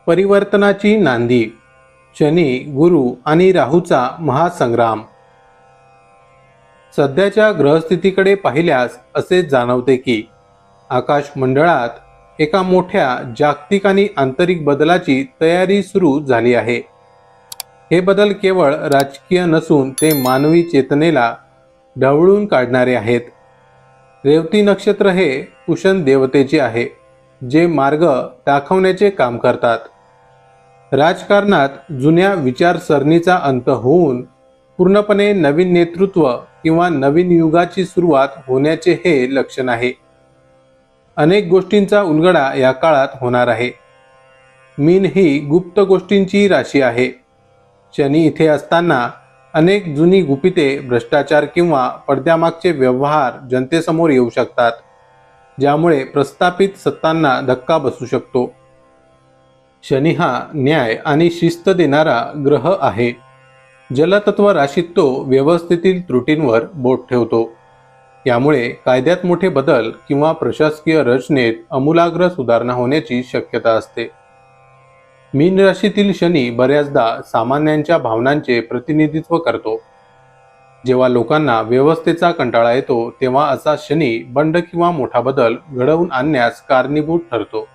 परिवर्तनाची नांदी, शनी, गुरु आणि राहूचा महासंग्राम. सध्याच्या ग्रहस्थितीकडे पाहिल्यास असे जाणवते की आकाश मंडळात एका मोठ्या जागतिक आणि आंतरिक बदलाची तयारी सुरू झाली आहे. हे बदल केवळ राजकीय नसून ते मानवी चेतनेला ढवळून काढणारे आहेत. रेवती नक्षत्र हे पुषण देवतेचे आहे, जे मार्ग दाखवण्याचे काम करतात. राजकारणात जुन्या विचारसरणीचा अंत होऊन पूर्णपणे नवीन नेतृत्व किंवा नवीन युगाची सुरुवात होण्याचे हे लक्षण आहे. अनेक गोष्टींचा उलगडा या काळात होणार आहे. मीन ही गुप्त गोष्टींची राशी आहे. शनी इथे असताना अनेक जुनी गुपिते, भ्रष्टाचार किंवा पडद्यामागचे व्यवहार जनतेसमोर येऊ शकतात, ज्यामुळे प्रस्थापित सत्तांना धक्का बसू शकतो. शनी हा न्याय आणि शिस्त देणारा ग्रह आहे. जलतत्व राशीत तो व्यवस्थेतील त्रुटींवर बोट ठेवतो. यामुळे कायद्यात मोठे बदल किंवा प्रशासकीय रचनेत आमूलाग्र सुधारणा होण्याची शक्यता असते. मीन राशीतील शनी बऱ्याचदा सामान्यांच्या भावनांचे प्रतिनिधित्व करतो. जेव्हा लोकांना व्यवस्थेचा कंटाळा येतो तेव्हा असा शनी बंड किंवा मोठा बदल घडवून आणण्यास कारणीभूत ठरतो.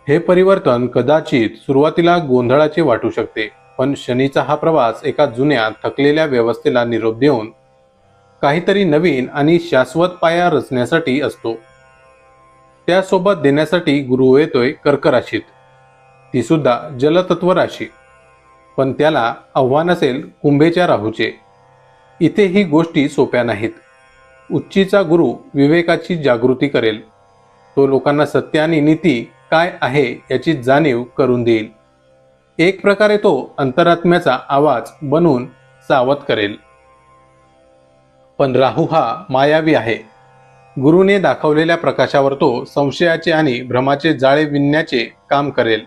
हे परिवर्तन कदाचित सुरुवातीला गोंधळाचे वाटू शकते, पण शनीचा हा प्रवास एका जुन्या थकलेल्या व्यवस्थेला निरोप देऊन काहीतरी नवीन आणि शाश्वत पाया रचण्यासाठी असतो. त्यासोबत देण्यासाठी गुरु येतोय कर्क राशीत, ती सुद्धा जलतत्व राशी, पण त्याला आव्हान असेल कुंभेच्या राहूचे. इथे ही गोष्टी सोप्या नाहीत. उच्चीचा गुरु विवेकाची जागृती करेल. तो लोकांना सत्य आणि नीती काय आहे याची जाणीव करून देईल. एक प्रकारे तो अंतरात्म्याचा आवाज बनून सावध करेल. पण राहू हा मायावी आहे. गुरुने दाखवलेल्या प्रकाशावर तो संशयाचे आणि भ्रमाचे जाळे विणण्याचे काम करेल.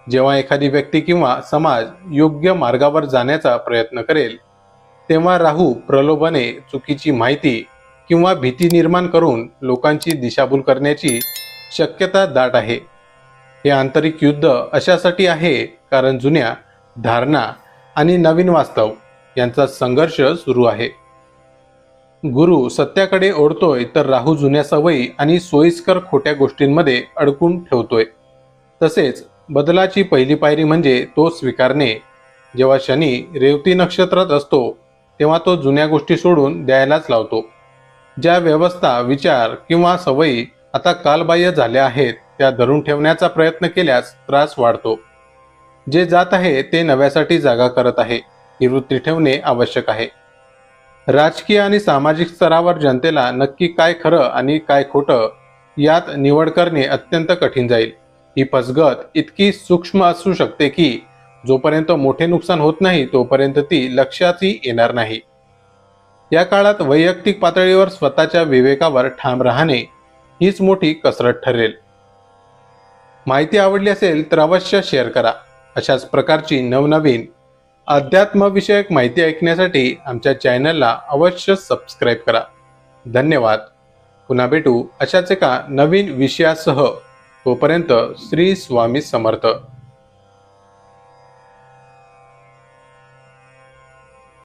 जेव्हा एखादी व्यक्ती किंवा समाज योग्य मार्गावर जाण्याचा प्रयत्न करेल, तेव्हा राहू प्रलोभने, चुकीची माहिती किंवा भीती निर्माण करून लोकांची दिशाभूल करण्याची शक्यता दाट आहे. हे आंतरिक युद्ध अशासाठी आहे कारण जुन्या धारणा आणि नवीन वास्तव यांचा संघर्ष सुरू आहे. गुरु सत्याकडे ओढतोय तर राहू जुन्या सवयी आणि सोयीस्कर खोट्या गोष्टींमध्ये अडकून ठेवतोय. तसेच बदलाची पहिली पायरी म्हणजे तो स्वीकारणे. जेव्हा शनी रेवती नक्षत्रात असतो तेव्हा तो जुन्या गोष्टी सोडून द्यायलाच लावतो. ज्या व्यवस्था, विचार किंवा सवयी आता कालबाह्य झाल्या आहेत त्या धरून ठेवण्याचा प्रयत्न केल्यास त्रास वाढतो. जे जात आहे ते नव्यासाठी जागा करत आहे ही वृत्ती ठेवणे आवश्यक आहे. राजकीय आणि सामाजिक स्तरावर जनतेला नक्की काय खरं आणि काय खोटं यात निवड करणे अत्यंत कठीण जाईल. ही फसगत इतकी सूक्ष्म असू शकते की जोपर्यंत मोठे नुकसान होत नाही तोपर्यंत ती लक्षातही येणार नाही. या काळात वैयक्तिक पातळीवर स्वतःच्या विवेकावर ठाम राहणे हीच मोठी कसरत ठरेल. माहिती आवडली असेल तर अवश्य शेअर करा. अशाच प्रकारची नवनवीन अध्यात्मविषयक माहिती ऐकण्यासाठी आमच्या चॅनलला अवश्य सबस्क्राईब करा. धन्यवाद. पुन्हा भेटू अशाच एका नवीन विषयासह. तोपर्यंत श्री स्वामी समर्थ.